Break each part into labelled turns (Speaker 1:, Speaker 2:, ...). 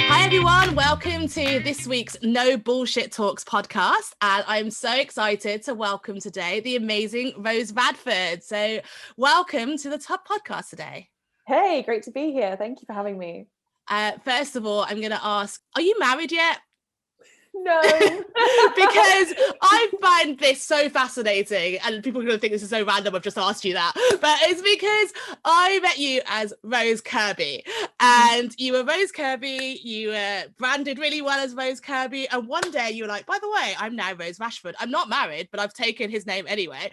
Speaker 1: Hi everyone, welcome to this week's No Bullshit Talks podcast, and I'm so excited to welcome today the amazing Rose Radford. So welcome to the top podcast today.
Speaker 2: Hey, great to be here. Thank you for having me.
Speaker 1: First of all, I'm going to ask, are you married yet?
Speaker 2: No.
Speaker 1: Because I find this so fascinating, and people are going to think this is so random. I've just asked you that, but it's because I met you as Rose Kirby, and you were Rose Kirby. You were branded really well as Rose Kirby, and one day you were like, by the way, I'm now Rose Rashford. I'm not married, but I've taken his name anyway.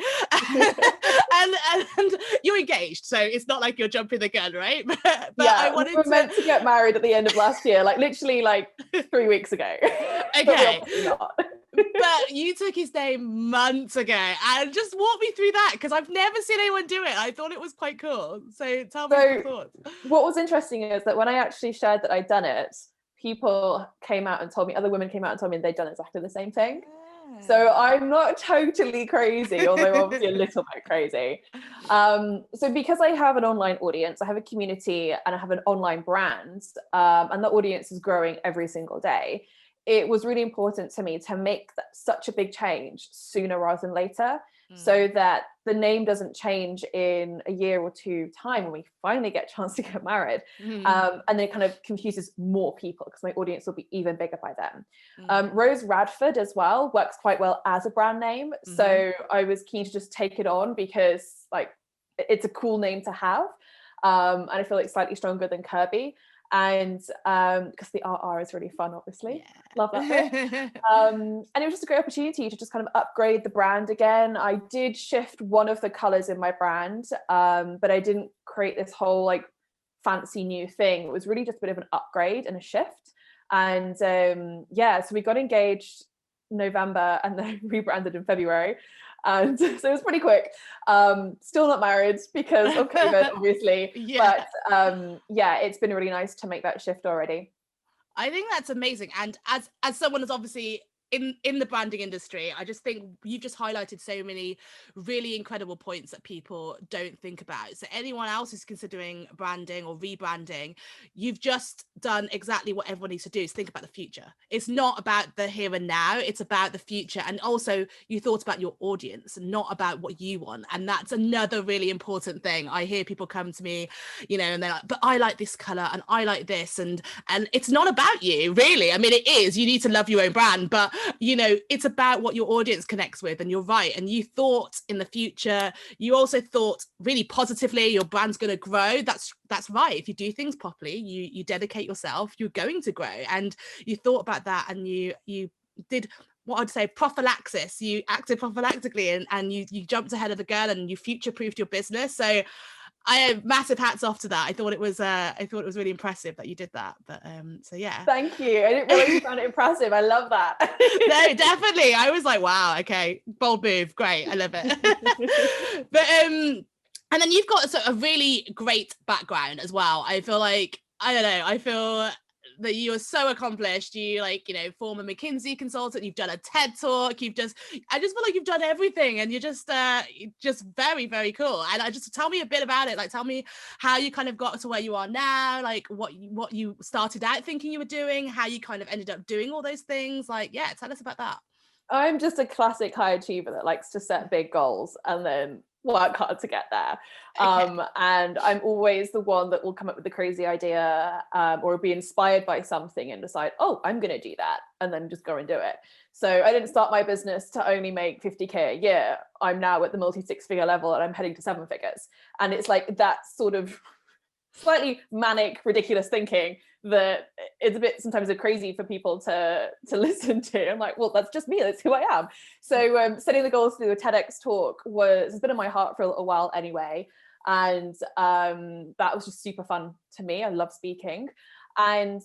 Speaker 1: and you're engaged, so it's not like you're jumping the gun, right? But
Speaker 2: yeah,
Speaker 1: I wanted
Speaker 2: we were meant to get married at the end of last year, like literally like 3 weeks ago.
Speaker 1: Okay.
Speaker 2: Not.
Speaker 1: But you took his name months ago, and just walk me through that, because I've never seen anyone do it. I thought it was quite cool. So tell me your thoughts.
Speaker 2: What was interesting is that when I actually shared that I'd done it, people came out and told me, other women came out and told me they'd done exactly the same thing. So I'm not totally crazy, although obviously a little bit crazy. So because I have an online audience, I have a community, and I have an online brand, and the audience is growing every single day, it was really important to me to make such a big change sooner rather than later, so that the name doesn't change in a year or two time when we finally get a chance to get married. And then it kind of confuses more people, because my audience will be even bigger by then. Rose Radford as well works quite well as a brand name. So I was keen to just take it on because like it's a cool name to have. And I feel like slightly stronger than Kirby. And because the RR is really fun, obviously. Yeah. Love that bit. And it was just a great opportunity to just kind of upgrade the brand again. I did shift one of the colors in my brand, but I didn't create this whole like fancy new thing. It was really just a bit of an upgrade and a shift. And so we got engaged November and then rebranded in February. And so it was pretty quick. Still not married because of COVID, obviously. Yeah. But it's been really nice to make that shift already.
Speaker 1: I think that's amazing. And as someone who's obviously in the branding industry, I just think you've just highlighted so many really incredible points that people don't think about. So anyone else who's considering branding or rebranding, you've just done exactly what everyone needs to do, is think about the future. It's not about the here and now, it's about the future. And also you thought about your audience and not about what you want. And that's another really important thing. I hear people come to me, and they're like, but I like this color and I like this. And it's not about you, really. I mean, it is. You need to love your own brand, but it's about what your audience connects with. And you're right. And you thought in the future, you also thought really positively, your brand's going to grow. That's right. If you do things properly, you dedicate yourself, you're going to grow. And you thought about that, and you did what I'd say prophylaxis. You acted prophylactically, and you jumped ahead of the girl, and you future-proofed your business. So I have massive hats off to that. I thought it was really impressive that you did that. But so yeah.
Speaker 2: Thank you. I didn't realize you found it impressive. I love that.
Speaker 1: No, definitely. I was like, wow, okay, bold move, great, I love it. But and then you've got a really great background as well. I feel like, I don't know, I feel that you are so accomplished. You former McKinsey consultant, you've done a TED talk, I just feel like you've done everything, and you're just very, very cool. And I just, tell me a bit about it. Like, tell me how you kind of got to where you are now, like what you started out thinking you were doing, how you kind of ended up doing all those things. Like, yeah, tell us about that.
Speaker 2: I'm just a classic high achiever that likes to set big goals and then work hard to get there. Okay. And I'm always the one that will come up with the crazy idea, or be inspired by something and decide, oh, I'm going to do that, and then just go and do it. So I didn't start my business to only make 50K a year. I'm now at the multi-6-figure level, and I'm heading to 7 figures. And it's like that sort of slightly manic, ridiculous thinking that it's a bit sometimes crazy for people to listen to. I'm like, well, that's just me. That's who I am. So setting the goals through a Tedx talk has been in my heart for a while anyway. And that was just super fun to me. I love speaking. And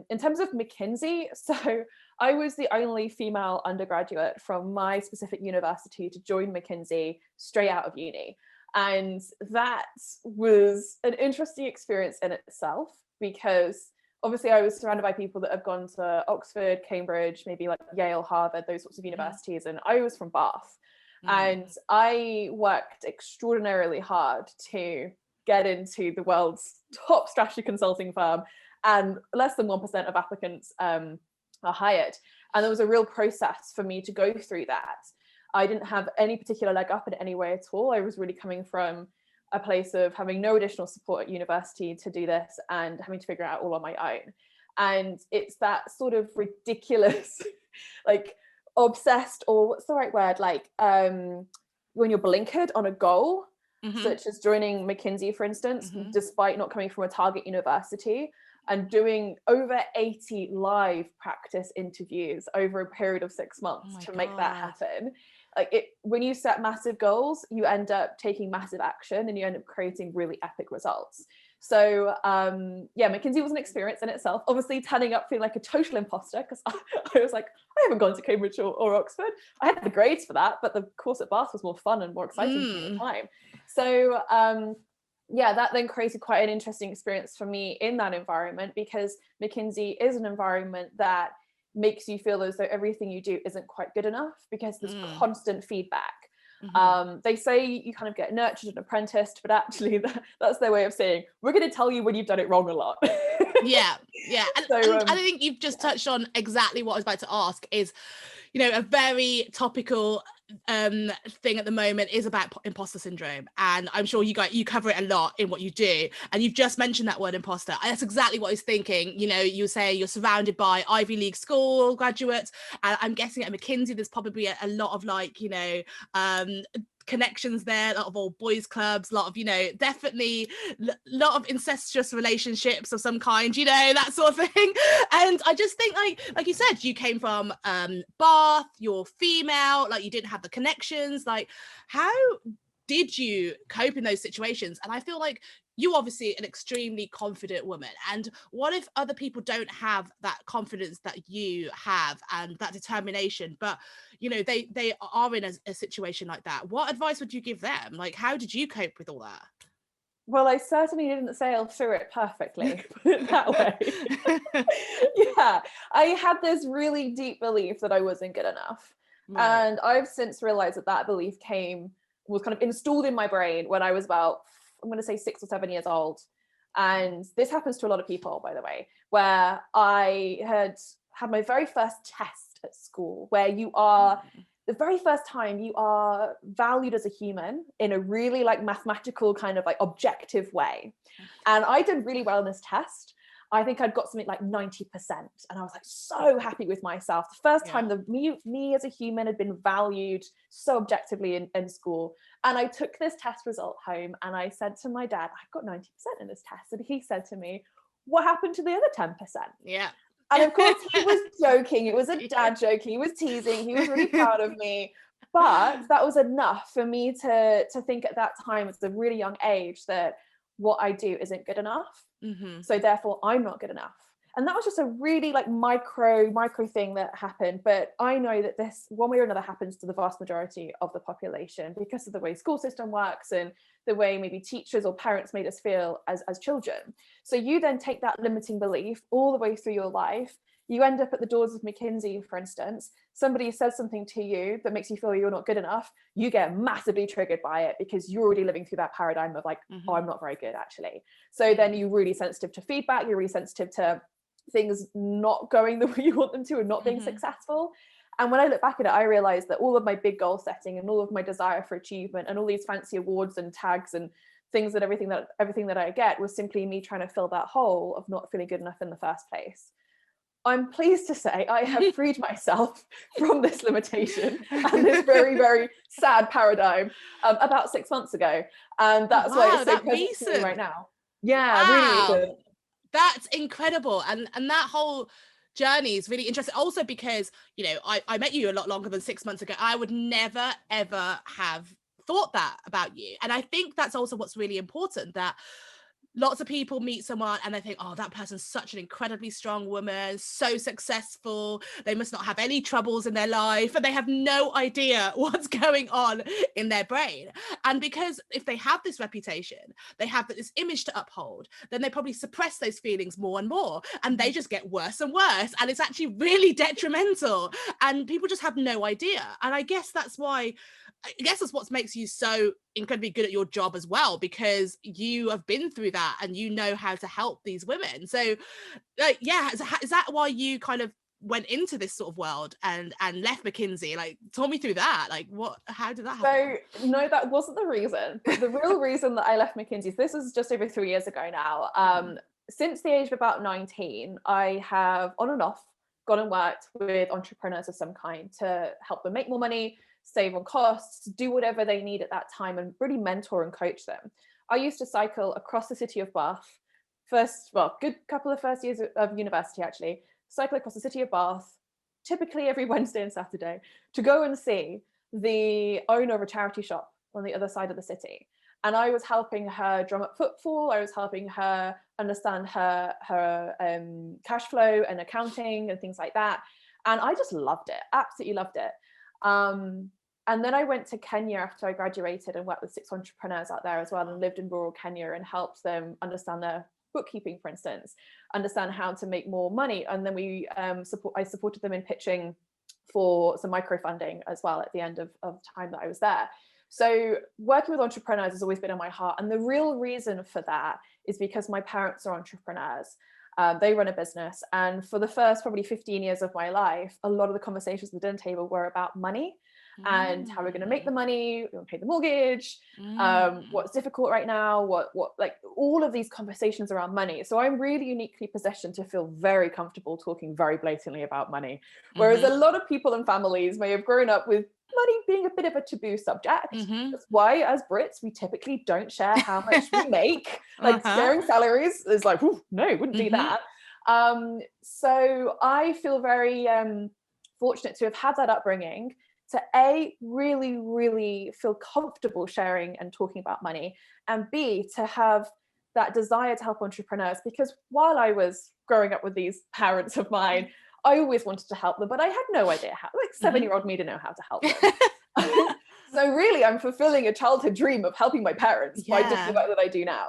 Speaker 2: in terms of McKinsey, so I was the only female undergraduate from my specific university to join McKinsey straight out of uni. And that was an interesting experience in itself, because obviously I was surrounded by people that have gone to Oxford, Cambridge, maybe like Yale, Harvard, those sorts of universities. And I was from Bath. And I worked extraordinarily hard to get into the world's top strategy consulting firm, and less than 1% of applicants are hired. And there was a real process for me to go through that. I didn't have any particular leg up in any way at all. I was really coming from a place of having no additional support at university to do this and having to figure it out all on my own. And it's that sort of ridiculous, like obsessed, or what's the right word? Like when you're blinkered on a goal, such as joining McKinsey, for instance, despite not coming from a target university, and doing over 80 live practice interviews over a period of 6 months to make that happen. Like when you set massive goals, you end up taking massive action and you end up creating really epic results. So McKinsey was an experience in itself, obviously turning up feeling like a total imposter, because I was like, I haven't gone to Cambridge or Oxford. I had the grades for that, but the course at Bath was more fun and more exciting for me at the time. So that then created quite an interesting experience for me in that environment, because McKinsey is an environment that makes you feel as though everything you do isn't quite good enough, because there's constant feedback. They say you kind of get nurtured and apprenticed, but actually that's their way of saying, we're going to tell you when you've done it wrong a lot.
Speaker 1: Yeah. And I think you've just touched on exactly what I was about to ask is, a very topical thing at the moment is about imposter syndrome, and I'm sure you cover it a lot in what you do, and you've just mentioned that word imposter. That's exactly what I was thinking. You say you're surrounded by Ivy League school graduates, and I'm guessing at McKinsey there's probably a lot of connections there, a lot of old boys clubs, a lot of definitely a lot of incestuous relationships of some kind, that sort of thing. And I just think like you said, you came from Bath, you're female, like you didn't have the connections. Like, how did you cope in those situations? And I feel like you obviously an extremely confident woman, and what if other people don't have that confidence that you have and that determination, but they are in a situation like that? What advice would you give them? Like, how did you cope with all that?
Speaker 2: Well, I certainly didn't sail through it perfectly, put it that way. I had this really deep belief that I wasn't good enough. Right. And I've since realized that belief was kind of installed in my brain when I was about, I'm going to say 6 or 7 years old. And this happens to a lot of people, by the way, where I had my very first test at school, where you are, the very first time you are valued as a human in a really mathematical kind of objective way. And I did really well in this test. I think I'd got something like 90%. And I was so happy with myself. The first time that me as a human had been valued so objectively in school. And I took this test result home and I said to my dad, I got 90% in this test. And he said to me, what happened to the other 10%? Yeah. And of course he was joking. It was a dad joke. He was teasing. He was really proud of me. But that was enough for me to think at that time, at a really young age, that what I do isn't good enough. So therefore I'm not good enough. And that was just a really micro thing that happened. But I know that this one way or another happens to the vast majority of the population because of the way school system works and the way maybe teachers or parents made us feel as children. So you then take that limiting belief all the way through your life. You end up at the doors of McKinsey, for instance, somebody says something to you that makes you feel you're not good enough. You get massively triggered by it because you're already living through that paradigm of oh, I'm not very good actually. So then you're really sensitive to feedback. You're really sensitive to things not going the way you want them to and not being successful. And when I look back at it, I realized that all of my big goal setting and all of my desire for achievement and all these fancy awards and tags and things that everything that I get was simply me trying to fill that hole of not feeling good enough in the first place. I'm pleased to say I have freed myself from this limitation and this very, very sad paradigm about 6 months ago. And that's why it's so present to me right now. Yeah, really.
Speaker 1: That's incredible. And that whole journey is really interesting. Also because, I met you a lot longer than 6 months ago. I would never, ever have thought that about you. And I think that's also what's really important, that lots of people meet someone and they think, oh, that person's such an incredibly strong woman, so successful, they must not have any troubles in their life, and they have no idea what's going on in their brain. And because if they have this reputation, they have this image to uphold, then they probably suppress those feelings more and more, and they just get worse and worse, and it's actually really detrimental, and people just have no idea. And I guess that's why I guess that's what makes you so incredibly good at your job as well, because you have been through that and you know how to help these women. So like, yeah, is that why you kind of went into this sort of world and left McKinsey? Like, talk me through that. Like, how did that happen?
Speaker 2: So no, that wasn't the reason. But the real reason that I left McKinsey, this was just over 3 years ago now. Since the age of about 19, I have on and off gone and worked with entrepreneurs of some kind to help them make more money, save on costs, do whatever they need at that time, and really mentor and coach them. I used to cycle across the city of Bath, good couple of first years of university actually, cycle across the city of Bath, typically every Wednesday and Saturday, to go and see the owner of a charity shop on the other side of the city. And I was helping her drum up footfall. I was helping her understand her cash flow and accounting and things like that. And I just loved it, absolutely loved it. And then I went to Kenya after I graduated and worked with 6 entrepreneurs out there as well, and lived in rural Kenya and helped them understand their bookkeeping, for instance, understand how to make more money. And then I supported them in pitching for some microfunding as well at the end of time that I was there. So working with entrepreneurs has always been in my heart. And the real reason for that is because my parents are entrepreneurs. They run a business. And for the first probably 15 years of my life, a lot of the conversations at the dinner table were about money and how we're going to make the money, we're going to pay the mortgage, what's difficult right now, what like all of these conversations around money. So I'm really uniquely positioned to feel very comfortable talking very blatantly about money. Whereas a lot of people and families may have grown up with money being a bit of a taboo subject. That's why as Brits, we typically don't share how much we make. Like sharing salaries is like, no, wouldn't do that. So I feel very fortunate to have had that upbringing, to really, really feel comfortable sharing and talking about money, and B, to have that desire to help entrepreneurs, because while I was growing up with these parents of mine, I always wanted to help them, but I had no idea how, like 7-year-old me to know how to help them. So really, I'm fulfilling a childhood dream of helping my parents by doing the work that I do now.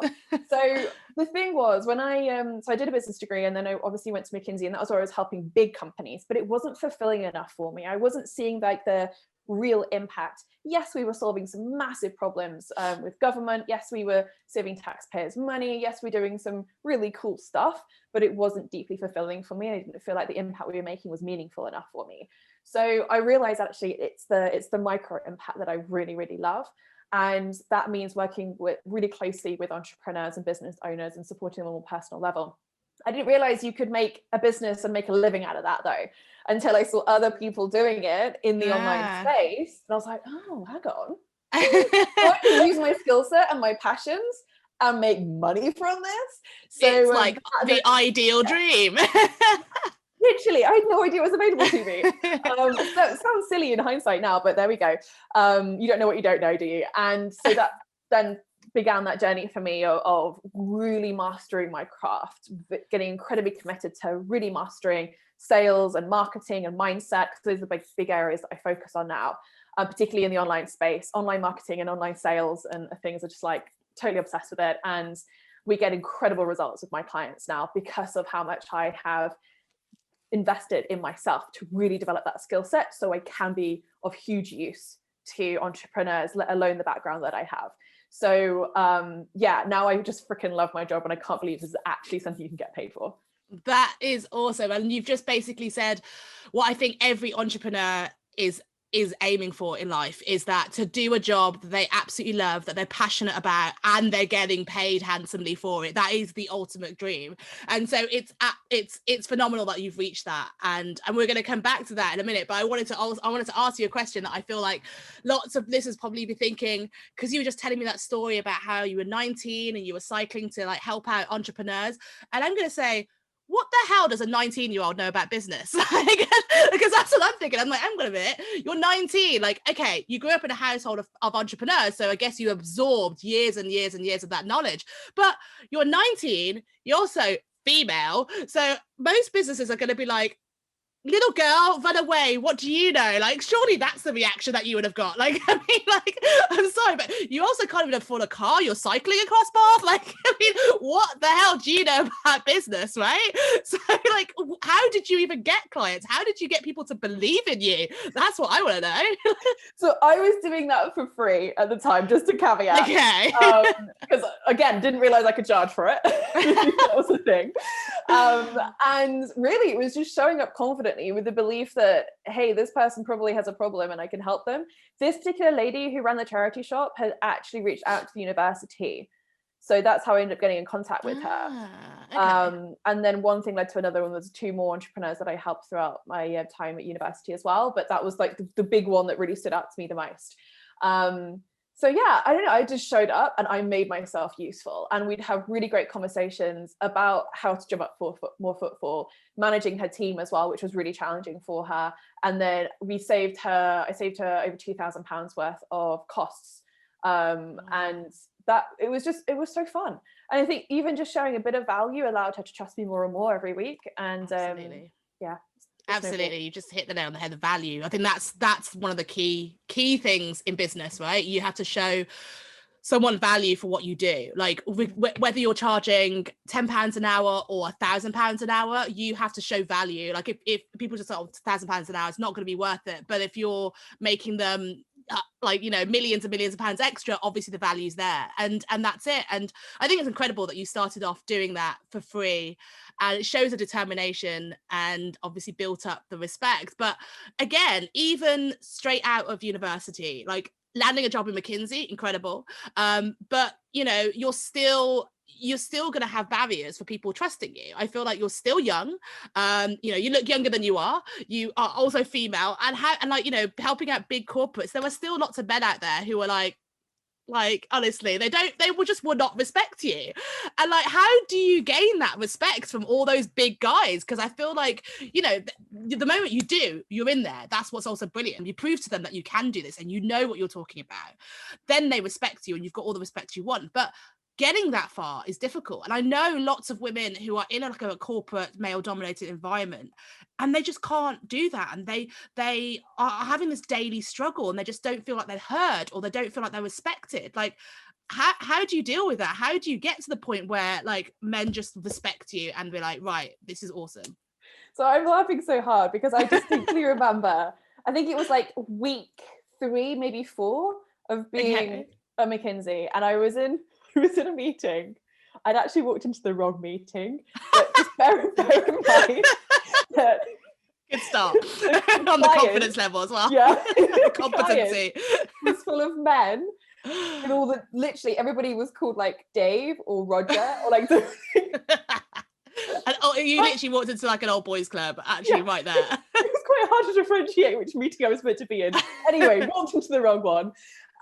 Speaker 2: So the thing was, when so I did a business degree, and then I obviously went to McKinsey, and that was where I was helping big companies, but it wasn't fulfilling enough for me. I wasn't seeing like the real impact. Yes, we were solving some massive problems with government. Yes, we were saving taxpayers money. Yes, we're doing some really cool stuff, but it wasn't deeply fulfilling for me. I didn't feel like the impact we were making was meaningful enough for me. So I realized actually it's the micro impact that I really, really love. And that means working really closely with entrepreneurs and business owners and supporting them on a more personal level. I didn't realize you could make a business and make a living out of that though, until I saw other people doing it in the online space. And I was like, oh, hang on. I can use my skill set and my passions and make money from this. So
Speaker 1: it's like the ideal dream.
Speaker 2: Literally, I had no idea it was available to me. So it sounds silly in hindsight now, but there we go. You don't know what you don't know, do you? And so that then began that journey for me of really mastering my craft, getting incredibly committed to really mastering sales and marketing and mindset, because those are the big areas that I focus on now, particularly in the online space. Online marketing and online sales and things are just like totally obsessed with it. And we get incredible results with my clients now because of how much I have invested in myself to really develop that skill set, so I can be of huge use to entrepreneurs, let alone the background that I have. So now I just freaking love my job, and I can't believe this is actually something you can get paid for.
Speaker 1: That is awesome. And you've just basically said what I think every entrepreneur is aiming for in life, is that to do a job that they absolutely love, that they're passionate about, and they're getting paid handsomely for it. That is the ultimate dream. And so it's phenomenal that you've reached that, and we're going to come back to that in a minute. But I wanted to ask you a question that I feel like lots of listeners probably be thinking, because you were just telling me that story about how you were 19 and you were cycling to like help out entrepreneurs, and I'm going to say, what the hell does a 19-year-old know about business? Because that's what I'm thinking. I'm like, hang on a minute, you're 19. Like, okay, you grew up in a household of entrepreneurs, so I guess you absorbed years and years and years of that knowledge. But you're 19, you're also female. So most businesses are going to be like, little girl, run away, what do you know? Like, surely that's the reaction that you would have got. Like, I mean, like, I'm sorry, but you also can't even afford a car, you're cycling across Bath. Like, I mean, what the hell do you know about business, right? So, like, how did you even get clients? How did you get people to believe in you? That's what I want to know.
Speaker 2: So I was doing that for free at the time, just to caveat.
Speaker 1: Okay.
Speaker 2: Because again, didn't realize I could charge for it. That was the thing. And really, it was just showing up confidently with the belief that, hey, this person probably has a problem and I can help them. This particular lady who ran the charity shop had actually reached out to the university. So that's how I ended up getting in contact with her. Okay. And then one thing led to another, and there's 2 more entrepreneurs that I helped throughout my time at university as well. But that was like the big one that really stood out to me the most. So yeah, I don't know, I just showed up and I made myself useful, and we'd have really great conversations about how to jump up more footfall, managing her team as well, which was really challenging for her. And then I saved her over £2,000 worth of costs. And that it was so fun. And I think even just showing a bit of value allowed her to trust me more and more every week. And yeah.
Speaker 1: Absolutely, you just hit the nail on the head. The value. I think that's one of the key things in business, right? You have to show someone value for what you do. Like whether you're charging £10 an hour or £1,000 an hour, you have to show value. Like if people just say, oh, £1,000 an hour, it's not going to be worth it. But if you're making them like, you know, millions and millions of pounds extra, obviously the value's there, and that's it. And I think it's incredible that you started off doing that for free, and it shows a determination and obviously built up the respect. But again, even straight out of university, like landing a job in McKinsey, incredible, but you know, you're still going to have barriers for people trusting you. I feel like you're still young. You know, you look younger than you are also female, and like, you know, helping out big corporates, there are still lots of men out there who are like honestly, they will not respect you. And like, how do you gain that respect from all those big guys? Because I feel like, you know, the moment you do, you're in there. That's what's also brilliant. You prove to them that you can do this and you know what you're talking about. Then they respect you and you've got all the respect you want. But getting that far is difficult. And I know lots of women who are in a corporate male dominated environment, and they just can't do that. And they are having this daily struggle, and they just don't feel like they're heard, or they don't feel like they're respected. Like, how do you deal with that? How do you get to the point where like men just respect you and be like, right, this is awesome?
Speaker 2: So I'm laughing so hard because I distinctly remember, I think it was like week 3, maybe 4 of being at McKinsey, and I was in a meeting. I'd actually walked into the wrong meeting, but just bear in mind that
Speaker 1: good start on the confidence level as well.
Speaker 2: Yeah,
Speaker 1: competency
Speaker 2: was full of men, and literally everybody was called like Dave or Roger or like
Speaker 1: and you literally walked into like an old boys club, actually, right there.
Speaker 2: It was quite hard to differentiate which meeting I was meant to be in. Anyway, walked into the wrong one.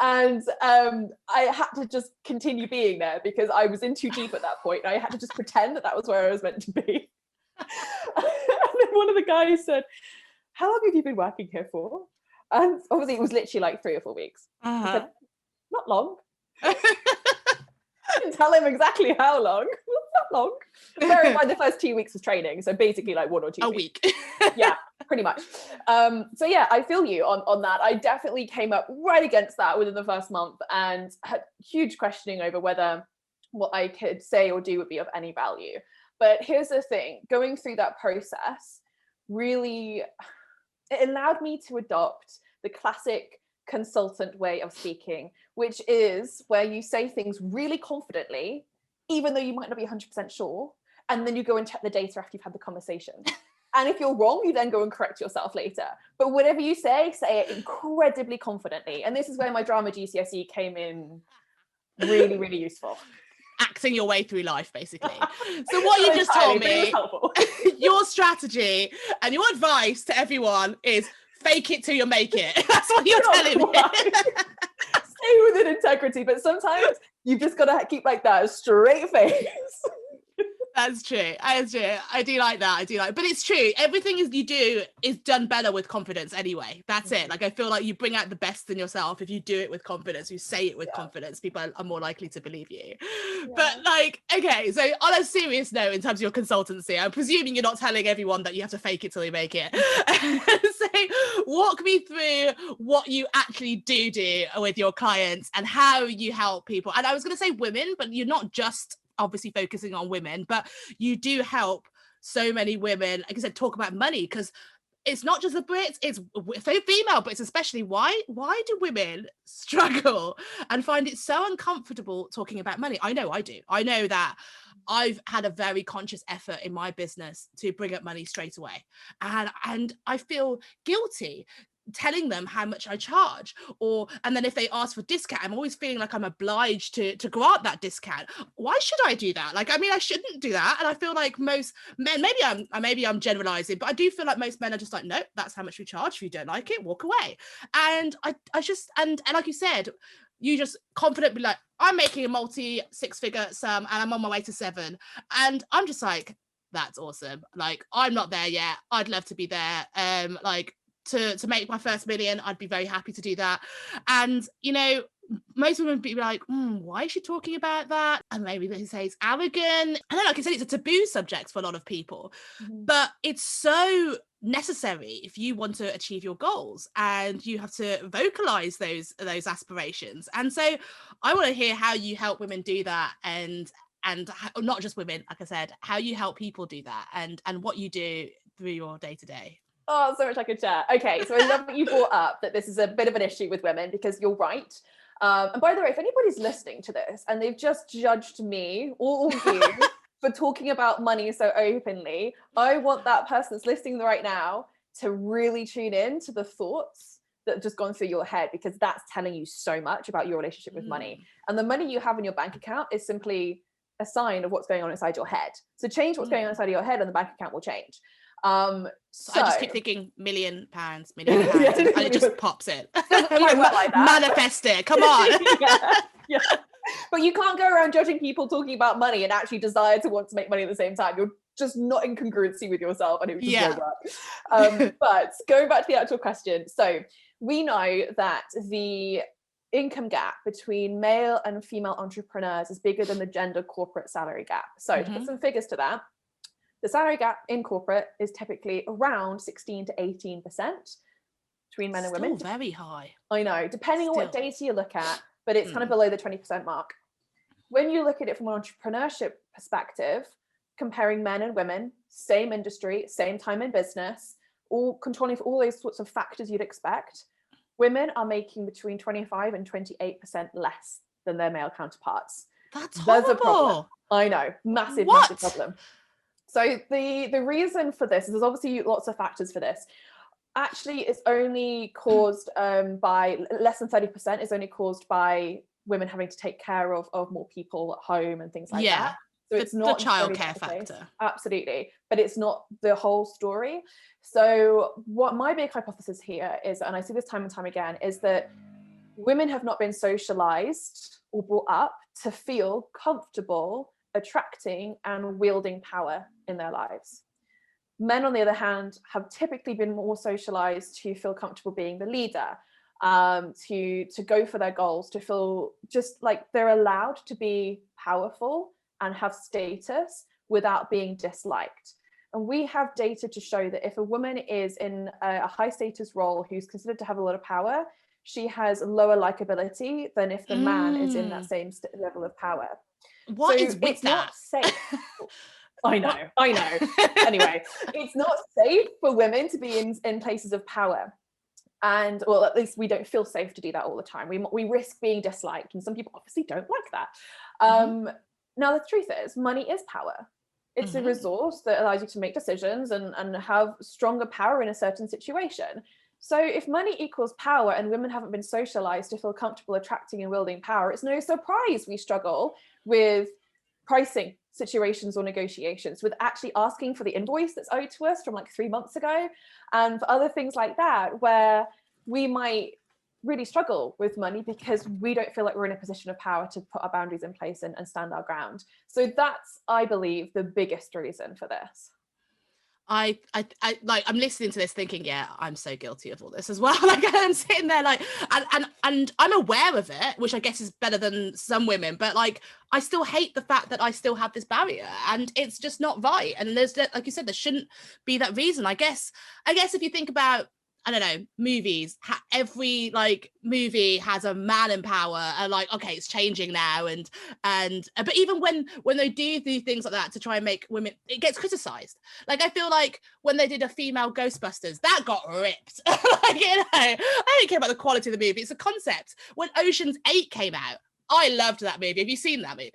Speaker 2: And I had to just continue being there because I was in too deep at that point. I had to just pretend that was where I was meant to be. And then one of the guys said, how long have you been working here for? And obviously it was literally like 3 or 4 weeks. I said, not long. I didn't tell him exactly how long. Not long. Bear in mind the first 2 weeks was training, so basically like 1 or 2
Speaker 1: weeks.
Speaker 2: Yeah, pretty much. So yeah, I feel you on that. I definitely came up right against that within the first month and had huge questioning over whether what I could say or do would be of any value. But here's the thing, going through that process really, it allowed me to adopt the classic consultant way of speaking, which is where you say things really confidently, even though you might not be 100% sure, and then you go and check the data after you've had the conversation. And if you're wrong, you then go and correct yourself later. But whatever you say it incredibly confidently. And this is where my drama GCSE came in really, really useful.
Speaker 1: Acting your way through life, basically. So what you just told me, your strategy and your advice to everyone is fake it till you make it. That's what you're telling me.
Speaker 2: Stay within integrity, but sometimes you've just got to keep like that straight face.
Speaker 1: That's true. That's true. I do like that. But it's true. Everything you do is done better with confidence anyway. That's it. Like, I feel like you bring out the best in yourself if you do it with confidence, you say it with confidence, people are more likely to believe you. But like, okay, so on a serious note, in terms of your consultancy, I'm presuming you're not telling everyone that you have to fake it till you make it. So walk me through what you actually do with your clients and how you help people. And I was going to say women, but you're not just obviously focusing on women, but you do help so many women, like I said, talk about money, because it's not just the Brits, it's female Brits especially. Why do women struggle and find it so uncomfortable talking about money? I know I do. I know that I've had a very conscious effort in my business to bring up money straight away, and I feel guilty telling them how much I charge, and then if they ask for discount, I'm always feeling like I'm obliged to grant that discount. Why should I do that? Like, I mean, I shouldn't do that. And I feel like most men, maybe I'm generalizing, but I do feel like most men are just like, no, that's how much we charge. If you don't like it, walk away. And I just, and like you said, you just confidently like, I'm making a multi 6-figure sum and I'm on my way to 7. And I'm just like, that's awesome. Like, I'm not there yet. I'd love to be there. Like, to make my first million, I'd be very happy to do that. And you know, most women would be like, why is she talking about that? And maybe they say it's arrogant. And then, like I said, it's a taboo subject for a lot of people, but it's so necessary if you want to achieve your goals, and you have to vocalize those aspirations. And so I want to hear how you help women do that, and not just women, like I said, how you help people do that, and what you do through your day-to-day.
Speaker 2: Oh, so much I could share. Okay, so I love that you brought up that this is a bit of an issue with women, because you're right. And by the way, if anybody's listening to this and they've just judged me or you for talking about money so openly, I want that person that's listening right now to really tune in to the thoughts that have just gone through your head, because that's telling you so much about your relationship with money. And the money you have in your bank account is simply a sign of what's going on inside your head. So change what's going on inside of your head and the bank account will change. So
Speaker 1: I just keep thinking £1 million, and it just pops in.
Speaker 2: Like
Speaker 1: manifest it, come on.
Speaker 2: yeah. But you can't go around judging people talking about money and actually desire to want to make money at the same time. You're just not in congruency with yourself, and it just won't work. But going back to the actual question, so we know that the income gap between male and female entrepreneurs is bigger than the gender corporate salary gap. So to put some figures to that, the salary gap in corporate is typically around 16 to 18% between men and women.
Speaker 1: Still very high.
Speaker 2: I know, depending on what data you look at, but it's kind of below the 20% mark. When you look at it from an entrepreneurship perspective, comparing men and women, same industry, same time in business, all controlling for all those sorts of factors you'd expect, women are making between 25 and 28% less than their male counterparts.
Speaker 1: That's horrible.
Speaker 2: There's a problem. I know, massive problem. So the reason for this is there's obviously lots of factors for this. Actually, it's only caused by less than 30% is only caused by women having to take care of more people at home and things like that. So it's not
Speaker 1: the childcare factor.
Speaker 2: Absolutely. But it's not the whole story. So what my big hypothesis here is, and I see this time and time again, is that women have not been socialized or brought up to feel comfortable attracting and wielding power in their lives. Men, on the other hand, have typically been more socialized to feel comfortable being the leader, to go for their goals, to feel just like they're allowed to be powerful and have status without being disliked. And we have data to show that if a woman is in a high status role who's considered to have a lot of power, she has lower likability than if the man is in that same level of power.
Speaker 1: What is with that?
Speaker 2: It's not safe. I know. Anyway, it's not safe for women to be in places of power. And, well, at least we don't feel safe to do that all the time. We risk being disliked, and some people obviously don't like that. Now, the truth is, money is power. It's a resource that allows you to make decisions and have stronger power in a certain situation. So if money equals power and women haven't been socialized to feel comfortable attracting and wielding power, it's no surprise we struggle with pricing situations or negotiations, with actually asking for the invoice that's owed to us from like 3 months ago, and for other things like that, where we might really struggle with money because we don't feel like we're in a position of power to put our boundaries in place and stand our ground. So that's, I believe, the biggest reason for this.
Speaker 1: I like, I'm listening to this thinking, yeah, I'm so guilty of all this as well. Like, I'm sitting there like, and I'm aware of it, which I guess is better than some women, but like, I still hate the fact that I still have this barrier, and it's just not right. And there's, like you said, there shouldn't be that reason. I guess if you think about, I don't know, movies, every like movie has a man in power, and like, okay, it's changing now, and but even when they do things like that to try and make women, it gets criticized. Like, I feel like when they did a female Ghostbusters, that got ripped. Like, you know, I don't care about the quality of the movie, it's a concept. When Ocean's 8 came out, I loved that movie. Have you seen that movie?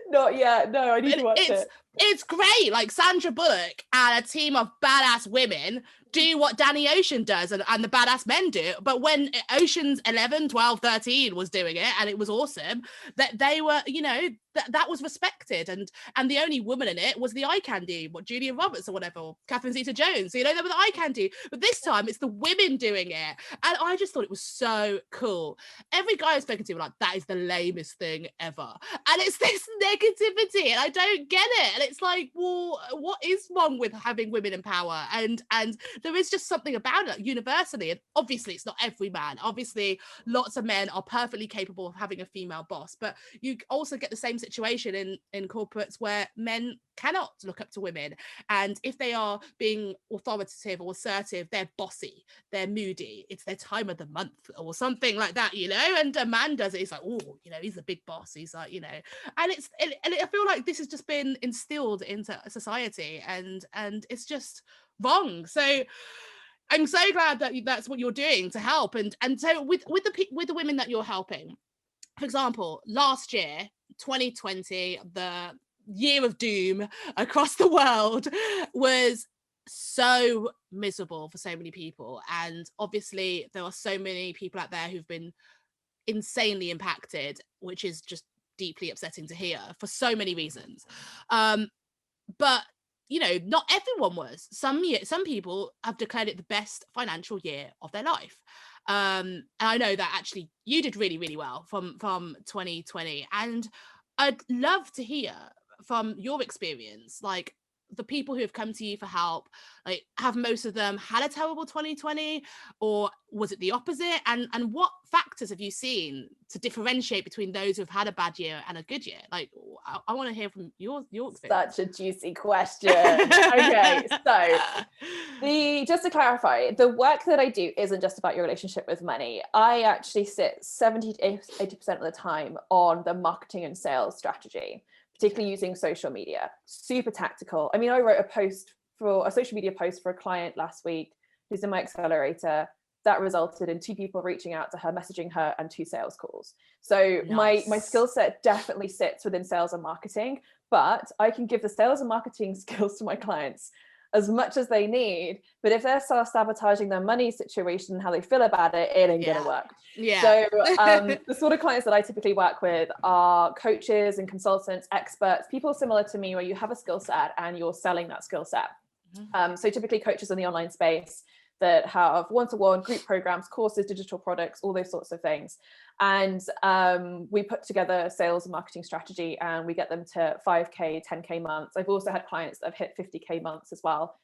Speaker 2: Not yet. No, I need to watch it.
Speaker 1: It's great. Like, Sandra Bullock and a team of badass women do what Danny Ocean does, and the badass men do. But when Ocean's 11, 12, 13 was doing it, and it was awesome, that they were, you know, that was respected, and the only woman in it was the eye candy, Julia Roberts or whatever, or Catherine Zeta-Jones. You know, they were the eye candy. But this time it's the women doing it, and I just thought it was so cool. Every guy I've spoken to were like, that is the lamest thing ever, and it's this negativity, and I don't get it. And it's like, well, what is wrong with having women in power? And there is just something about it universally, and obviously it's not every man. Obviously lots of men are perfectly capable of having a female boss, but you also get the same situation in corporates where men cannot look up to women, and if they are being authoritative or assertive, they're bossy, they're moody, it's their time of the month or something like that, you know. And a man does it, he's like, oh, you know, he's the big boss, he's like, you know. And I feel like this has just been instilled into society, and it's just wrong. So I'm so glad that that's what you're doing to help. And so with the women that you're helping, for example, last year, 2020, the year of doom across the world, was so miserable for so many people. And obviously there are so many people out there who've been insanely impacted, which is just deeply upsetting to hear for so many reasons. But you know, not everyone was. Some people have declared it the best financial year of their life. And I know that actually you did really, really well from 2020. And I'd love to hear from your experience, like the people who have come to you for help, like, have most of them had a terrible 2020, or was it the opposite? And what factors have you seen to differentiate between those who've had a bad year and a good year? Like, I want to hear from your experience.
Speaker 2: Such a juicy question. Okay, so just to clarify, the work that I do isn't just about your relationship with money. I actually sit 70 to 80% of the time on the marketing and sales strategy, particularly using social media. Super tactical. I mean, I wrote a social media post for a client last week who's in my accelerator that resulted in 2 people reaching out to her, messaging her, and 2 sales calls. So nice. my skill set definitely sits within sales and marketing, but I can give the sales and marketing skills to my clients as much as they need. But if they're self-sabotaging their money situation and how they feel about it, it ain't gonna work. Yeah. So the sort of clients that I typically work with are coaches and consultants, experts, people similar to me, where you have a skill set and you're selling that skill set. So typically coaches in the online space that have one-to-one group programs, courses, digital products, all those sorts of things. And we put together a sales and marketing strategy, and we get them to 5K, 10K months. I've also had clients that have hit 50K months as well,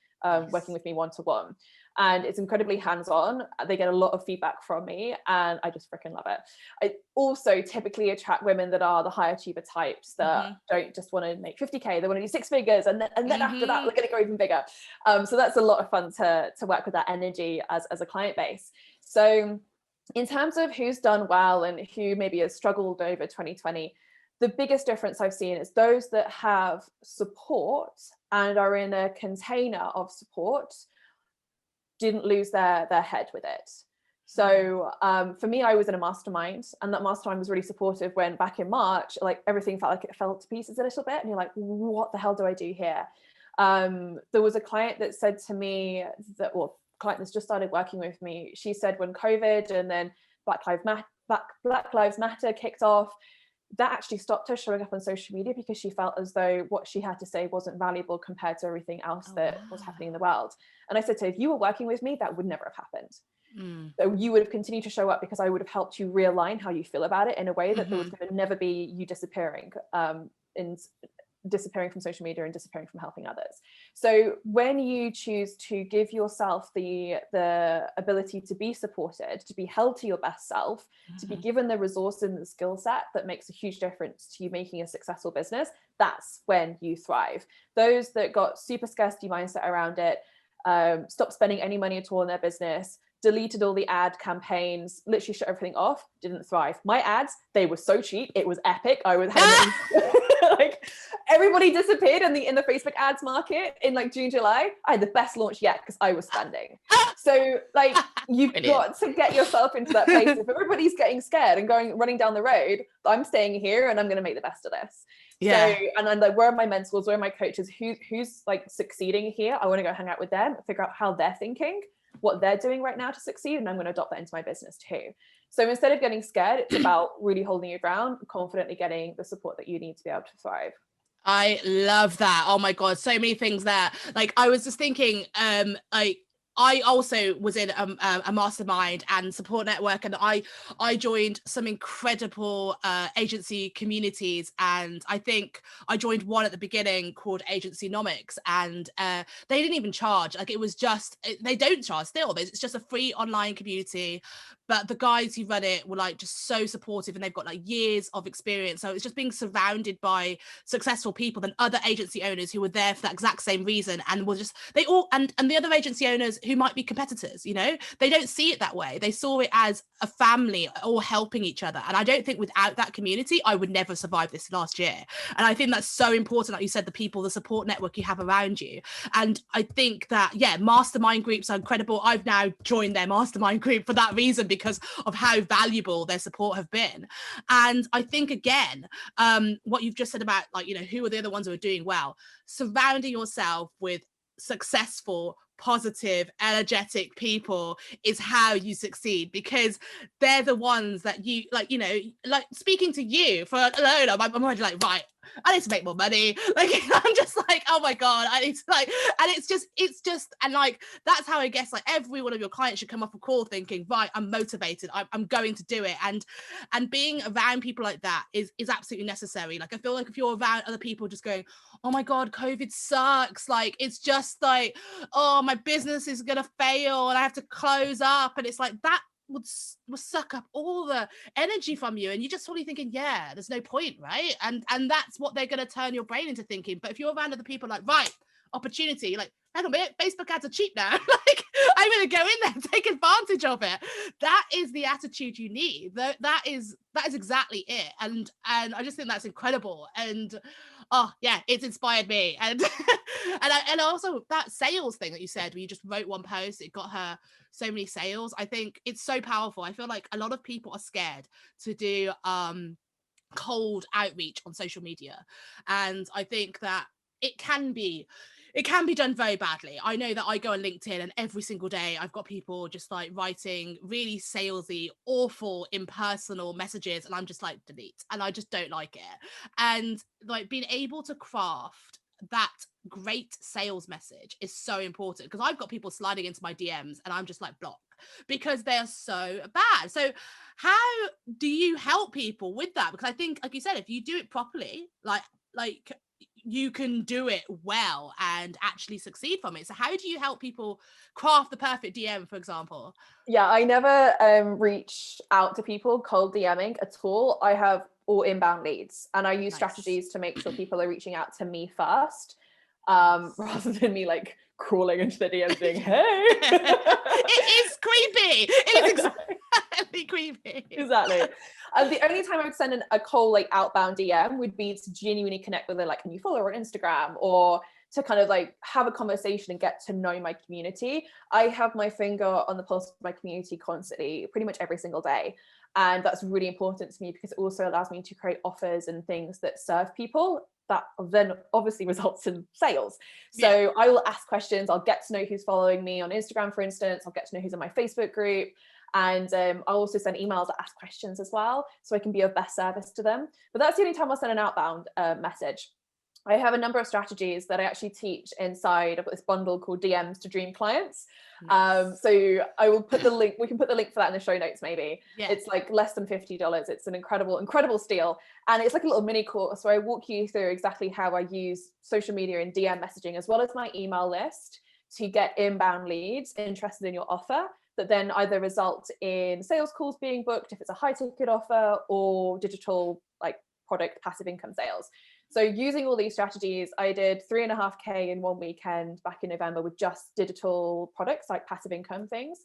Speaker 2: working with me one-to-one. And it's incredibly hands-on. They get a lot of feedback from me, and I just freaking love it. I also typically attract women that are the high achiever types that don't just want to make 50K, they want to do 6 figures, and then after that, they're going to go even bigger. So that's a lot of fun to work with that energy as a client base. So in terms of who's done well and who maybe has struggled over 2020, the biggest difference I've seen is those that have support and are in a container of support didn't lose their head with it. So for me, I was in a mastermind, and that mastermind was really supportive when back in March, like everything felt like it fell to pieces a little bit. And you're like, what the hell do I do here? There was a client that said to me that, well, client that's just started working with me, she said when COVID and then Black Lives Matter kicked off, that actually stopped her showing up on social media because she felt as though what she had to say wasn't valuable compared to everything else that was happening in the world. And I said to her, if you were working with me, that would never have happened. So you would have continued to show up because I would have helped you realign how you feel about it in a way that there was going to never be you disappearing from social media and disappearing from helping others. So when you choose to give yourself the ability to be supported, to be held to your best self, to be given the resources and the skill set that makes a huge difference to you making a successful business, that's when you thrive. Those that got super scarcity mindset around it, stopped spending any money at all in their business, deleted all the ad campaigns, literally shut everything off, didn't thrive. My ads, they were so cheap, it was epic. I was like, everybody disappeared in the Facebook ads market in like June, July. I had the best launch yet because I was spending. So like, you've got to get yourself into that place. If everybody's getting scared and running down the road, I'm staying here and I'm going to make the best of this. So, and I'm like, where are my mentors? Where are my coaches? Who's like succeeding here? I want to go hang out with them, figure out how they're thinking, what they're doing right now to succeed, and I'm going to adopt that into my business too. So instead of getting scared, it's about really holding your ground, confidently getting the support that you need to be able to thrive.
Speaker 1: I love that. Oh my God, so many things there. Like I was just thinking, I also was in a mastermind and support network, and I joined some incredible agency communities, and I think I joined one at the beginning called Agencynomics, and they didn't even charge. Like it was just, they don't charge still. It's just a free online community, but the guys who run it were like just so supportive, and they've got like years of experience. So it's just being surrounded by successful people and other agency owners who were there for that exact same reason, and were just, they all, and the other agency owners who might be competitors, you know, they don't see it that way. They saw it as a family all helping each other. And I don't think without that community, I would never survive this last year. And I think that's so important. Like you said, the people, the support network you have around you. And I think that, yeah, mastermind groups are incredible. I've now joined their mastermind group for that reason, because of how valuable their support have been. And I think, again, what you've just said about, like, you know, who are the other ones who are doing well, surrounding yourself with successful, positive, energetic people is how you succeed, because they're the ones that you, like, you know, like speaking to you for alone, I'm already like, right, I need to make more money. Like I'm just like, oh my God, I need to, like, and it's just, and like, that's how I guess like every one of your clients should come off a call thinking, right, I'm motivated, I'm going to do it. And being around people like that is absolutely necessary. Like I feel like if you're around other people just going, oh my God, COVID sucks, like it's just like, oh, my business is gonna fail and I have to close up, and it's like that would suck up all the energy from you, and you're just totally thinking, yeah, there's no point, right? And that's what they're going to turn your brain into thinking. But if you're around other people like, right, opportunity, like, hang on a minute, Facebook ads are cheap now, like I'm going to go in there and take advantage of it. That is the attitude you need. That is exactly it. And I just think that's incredible. And oh yeah, it's inspired me. And and also that sales thing that you said, where you just wrote one post, it got her so many sales. I think it's so powerful. I feel like a lot of people are scared to do cold outreach on social media, and I think that it can be done very badly. I know that I go on LinkedIn and every single day I've got people just like writing really salesy, awful, impersonal messages, and I'm just like, delete. And I just don't like it. And like being able to craft that great sales message is so important, because I've got people sliding into my DMs and I'm just like, block, because they're so bad. So how do you help people with that? Because I think, like you said, if you do it properly, like you can do it well and actually succeed from it. So how do you help people craft the perfect DM, for example?
Speaker 2: Yeah, I never reach out to people cold DMing at all. I have all inbound leads, and I use strategies to make sure people are reaching out to me first, rather than me like crawling into the DMs being, hey.
Speaker 1: It is creepy. It is exactly creepy.
Speaker 2: Exactly. The only time I would send a cold like outbound DM would be to genuinely connect with her, like, can you follow her on Instagram, or to kind of like have a conversation and get to know my community. I have my finger on the pulse of my community constantly, pretty much every single day. And that's really important to me, because it also allows me to create offers and things that serve people, that then obviously results in sales. So I will ask questions. I'll get to know who's following me on Instagram, for instance. I'll get to know who's in my Facebook group. And I'll also send emails that ask questions as well, so I can be of best service to them. But that's the only time I'll send an outbound message. I have a number of strategies that I actually teach inside of this bundle called DMs to Dream Clients.
Speaker 1: Nice.
Speaker 2: So I will put the link, we can put the link for that in the show notes maybe.
Speaker 1: Yeah.
Speaker 2: It's like less than $50. It's an incredible steal. And it's like a little mini course where I walk you through exactly how I use social media and DM messaging, as well as my email list, to get inbound leads interested in your offer that then either result in sales calls being booked if it's a high ticket offer, or digital like product passive income sales. So using all these strategies, I did 3.5K in one weekend back in November with just digital products like passive income things.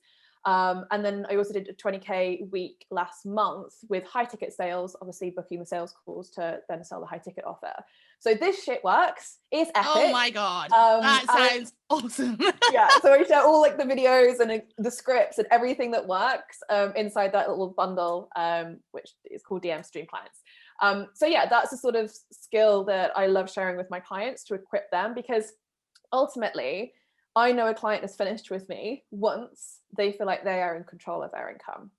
Speaker 2: And then I also did a 20K week last month with high ticket sales, obviously booking the sales calls to then sell the high ticket offer. So this shit works. It's epic.
Speaker 1: Oh my God. That sounds awesome.
Speaker 2: Yeah. So I share all like the videos and the scripts and everything that works inside that little bundle, which is called DM Stream Clients. So yeah, that's a sort of skill that I love sharing with my clients to equip them, because ultimately I know a client is finished with me once they feel like they are in control of their income,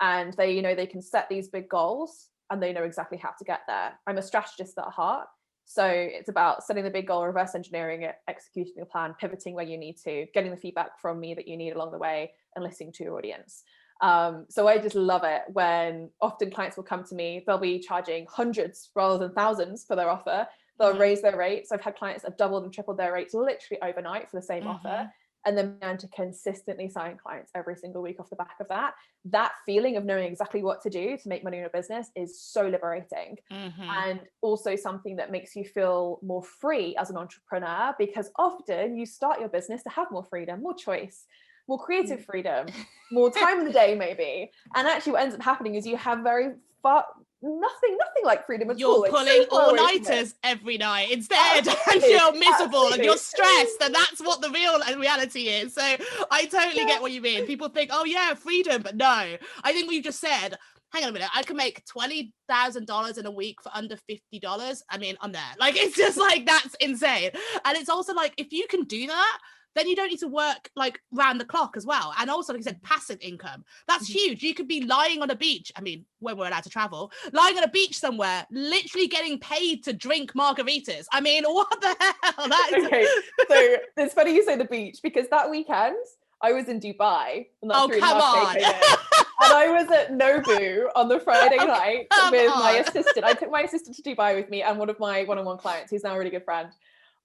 Speaker 2: and they, you know, they can set these big goals and they know exactly how to get there. I'm a strategist at heart. So it's about setting the big goal, reverse engineering it, executing the plan, pivoting where you need to, getting the feedback from me that you need along the way, and listening to your audience. So I just love it when often clients will come to me, they'll be charging hundreds rather than thousands for their offer. They'll raise their rates. I've had clients that have doubled and tripled their rates literally overnight for the same offer, and then began to consistently sign clients every single week off the back of that. That feeling of knowing exactly what to do to make money in your business is so liberating, and also something that makes you feel more free as an entrepreneur, because often you start your business to have more freedom, more choice, more creative freedom, more time in the day maybe. And actually what ends up happening is you have very far nothing like freedom at all.
Speaker 1: You're pulling all-nighters every night instead, and you're miserable and you're stressed, and that's what the real reality is. So I totally get what you mean. People think, oh yeah, freedom, but no. I think what you just said, hang on a minute, I can make $20,000 in a week for under $50. I mean, I'm there. Like, it's just like, that's insane. And it's also like, if you can do that, then you don't need to work like round the clock as well. And also, like I said, passive income. That's huge. You could be lying on a beach. I mean, when we're allowed to travel, lying on a beach somewhere, literally getting paid to drink margaritas. I mean, what the hell?
Speaker 2: Okay, so it's funny you say the beach, because that weekend I was in Dubai. And
Speaker 1: oh, come on.
Speaker 2: And I was at Nobu on the Friday night with my assistant. I took my assistant to Dubai with me and one of my one-on-one clients, who's now a really good friend.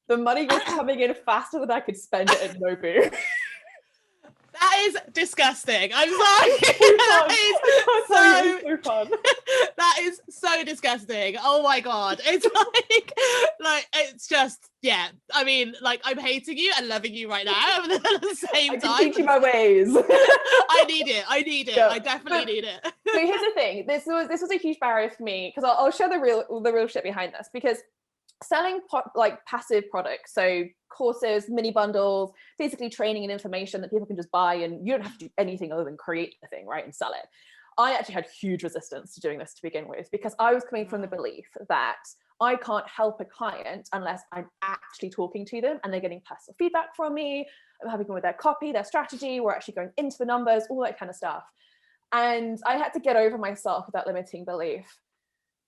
Speaker 2: The money was coming in faster than I could spend it at Nobu.
Speaker 1: That is disgusting. I'm sorry. That is so disgusting. Oh my God. It's like it's just, yeah. I mean, like, I'm hating you and loving you right now at the same time.
Speaker 2: I can teach you my ways.
Speaker 1: I need it. Yeah. I definitely need it.
Speaker 2: So here's the thing. This was a huge barrier for me, because I'll share the real shit behind this, because selling like passive products, so courses, mini bundles, basically training and information that people can just buy, and you don't have to do anything other than create the thing, right, and sell it. I actually had huge resistance to doing this to begin with, because I was coming from the belief that I can't help a client unless I'm actually talking to them and they're getting personal feedback from me. I'm helping them with their copy, their strategy. We're actually going into the numbers, all that kind of stuff. And I had to get over myself with that limiting belief.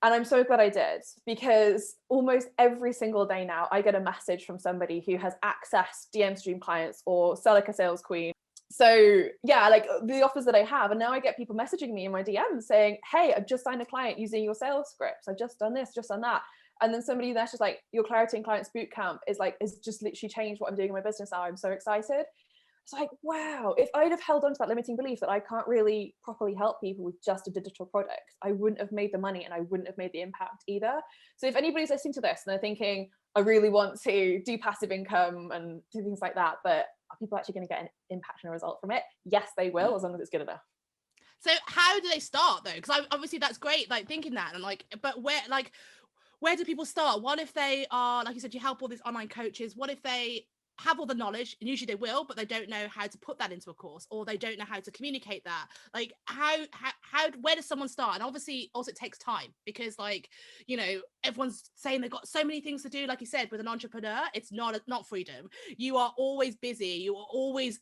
Speaker 2: And I'm so glad I did, because almost every single day now I get a message from somebody who has accessed DM Stream Clients or Sell Like a Sales Queen. So yeah, like the offers that I have, and now I get people messaging me in my DMs saying, hey, I've just signed a client using your sales scripts. I've just done this, just done that. And then somebody that's just like, your Clarity and Clients Bootcamp is just literally changed what I'm doing in my business now. I'm so excited. It's like, wow, if I'd have held on to that limiting belief that I can't really properly help people with just a digital product, I wouldn't have made the money and I wouldn't have made the impact either. So if anybody's listening to this and they're thinking, I really want to do passive income and do things like that, but are people actually going to get an impact and a result from it? Yes, they will, as long as it's good enough.
Speaker 1: So how do they start though? Because obviously that's great, like thinking that, and like, but where do people start? What if they are, like you said, you help all these online coaches. What if they have all the knowledge, and usually they will, but they don't know how to put that into a course, or they don't know how to communicate that. Like how where does someone start? And obviously also it takes time, because like, you know, everyone's saying they've got so many things to do. Like you said, with an entrepreneur, it's not freedom. You are always busy.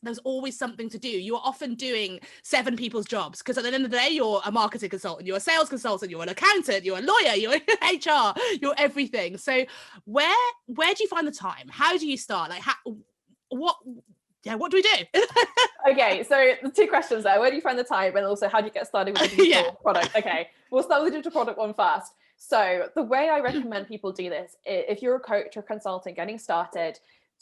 Speaker 1: There's always something to do. You are often doing 7 people's jobs, because at the end of the day, you're a marketing consultant, you're a sales consultant, you're an accountant, you're a lawyer, you're HR, you're everything. So where do you find the time? How do you start? Like what do we do?
Speaker 2: Okay, so the 2 questions there. Where do you find the time? And also, how do you get started with a digital product? Okay, we'll start with the digital product one first. So the way I recommend people do this, if you're a coach or consultant getting started,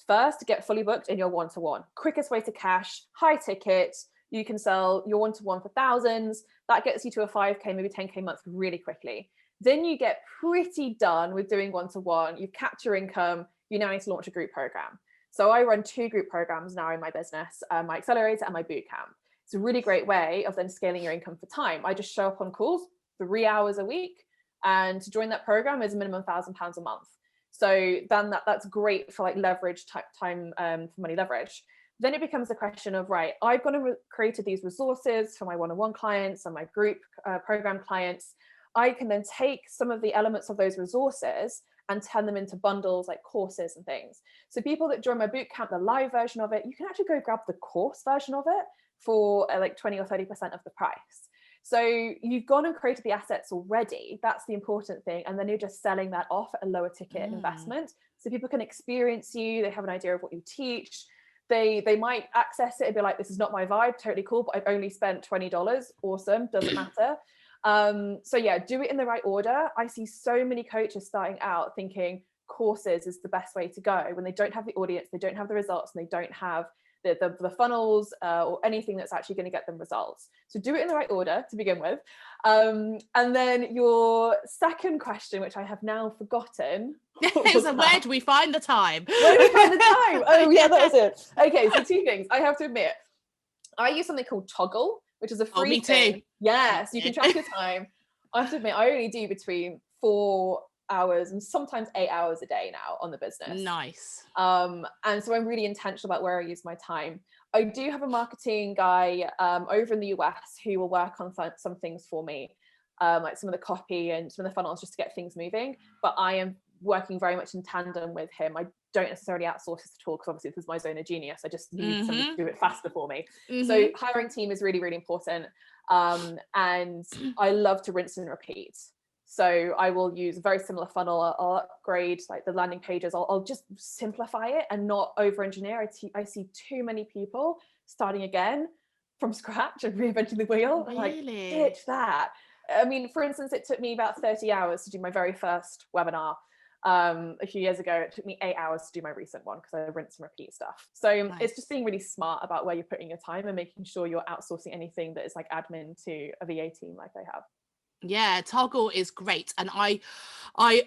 Speaker 2: first get fully booked in your one-to-one. Quickest way to cash, high ticket. You can sell your one-to-one for thousands. That gets you to a 5K, maybe 10K month really quickly. Then you get pretty done with doing one-to-one. You've capped your income. You now need to launch a group program. So I run 2 group programs now in my business, my accelerator and my bootcamp. It's a really great way of then scaling your income for time. I just show up on calls 3 hours a week, and to join that program is a minimum £1,000 a month. So then that's great for like leverage time, for money leverage. Then it becomes a question of, right, I've got to created these resources for my one-on-one clients and my group program clients. I can then take some of the elements of those resources and turn them into bundles like courses and things. So people that join my bootcamp, the live version of it, you can actually go grab the course version of it for like 20 or 30% of the price. So you've gone and created the assets already. That's the important thing. And then you're just selling that off at a lower ticket investment. So people can experience you. They have an idea of what you teach. They might access it and be like, this is not my vibe, totally cool, but I've only spent $20. Awesome, doesn't matter. So yeah, do it in the right order. I see so many coaches starting out thinking courses is the best way to go when they don't have the audience, they don't have the results, and they don't have the funnels or anything that's actually going to get them results. So do it in the right order to begin with. And then your second question, which I have now forgotten.
Speaker 1: So where do we find the time?
Speaker 2: Where do we find the time? Oh yeah, that was it. Okay, so 2 things. I have to admit, I use something called Toggle, which is a free
Speaker 1: me
Speaker 2: thing.
Speaker 1: too.
Speaker 2: Yes, you can track your time. I have to admit, I only do between 4 hours and sometimes 8 hours a day now on the business.
Speaker 1: Nice.
Speaker 2: And so I'm really intentional about where I use my time. I do have a marketing guy over in the US who will work on some things for me, like some of the copy and some of the funnels, just to get things moving. But I am working very much in tandem with him. I don't necessarily outsource this at all, because obviously this is my zone of genius. I just need somebody to do it faster for me. So hiring team is really, really important. And I love to rinse and repeat. So I will use a very similar funnel. I'll upgrade like the landing pages. I'll just simplify it and not over engineer. I see too many people starting again from scratch and reinventing the wheel.
Speaker 1: Really?
Speaker 2: Like, ditch that. I mean, for instance, it took me about 30 hours to do my very first webinar. A few years ago, it took me 8 hours to do my recent one, because I rinse and repeat stuff. So nice. It's just being really smart about where you're putting your time and making sure you're outsourcing anything that is like admin to a VA team like I have.
Speaker 1: Yeah, Toggle is great, and I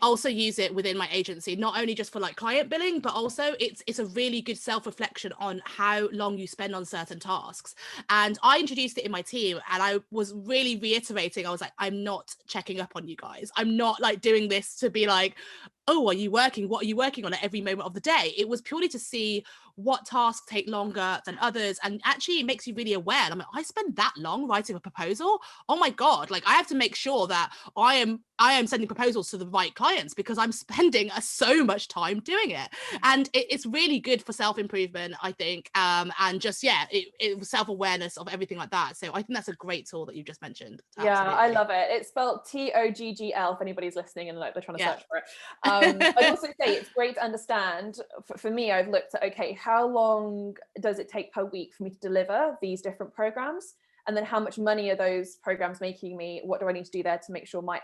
Speaker 1: also use it within my agency, not only just for like client billing, but also it's a really good self-reflection on how long you spend on certain tasks. And I introduced it in my team, and I was really reiterating, I was like, I'm not checking up on you guys. I'm not like doing this to be like, oh, are you working? What are you working on at every moment of the day? It was purely to see what tasks take longer than others, and actually it makes you really aware. I'm like, I spend that long writing a proposal? Oh my God, like I have to make sure that I am sending proposals to the right clients, because I'm spending so much time doing it. And it's really good for self-improvement, I think, and just it self-awareness of everything like that. So I think that's a great tool that you just mentioned.
Speaker 2: Yeah,
Speaker 1: Absolutely.
Speaker 2: I love it. It's spelled Toggl if anybody's listening and like they're trying to search for it. I'd also say it's great to understand. For me, I've looked at, okay, how long does it take per week for me to deliver these different programs? And then how much money are those programs making me? What do I need to do there to make sure my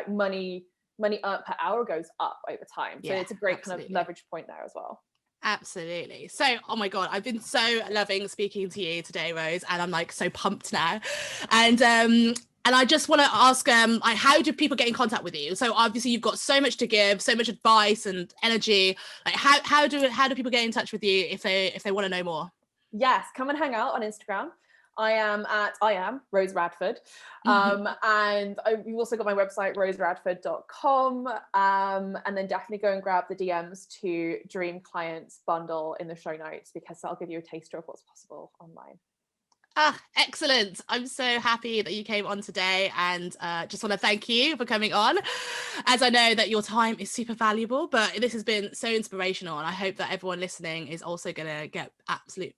Speaker 2: money earned per hour goes up over time? So it's a great kind of leverage point there as well.
Speaker 1: Absolutely. So, oh my God, I've been so loving speaking to you today, Rose, and I'm like so pumped now. And I just want to ask, how do people get in contact with you? So obviously you've got so much to give, so much advice and energy. Like how do people get in touch with you if they want to know more?
Speaker 2: Yes, come and hang out on Instagram. I am Rose Radford. And you've also got my website, roseradford.com. And then definitely go and grab the DMs to Dream Clients bundle in the show notes, because that'll give you a taster of what's possible online.
Speaker 1: Excellent. I'm so happy that you came on today, and just want to thank you for coming on, as I know that your time is super valuable, but this has been so inspirational, and I hope that everyone listening is also going to get absolute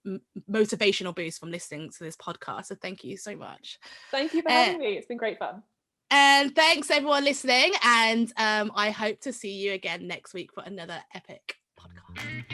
Speaker 1: motivational boost from listening to this podcast. So thank you so much.
Speaker 2: Thank you for having me. It's been great fun.
Speaker 1: And thanks everyone listening, and I hope to see you again next week for another epic podcast.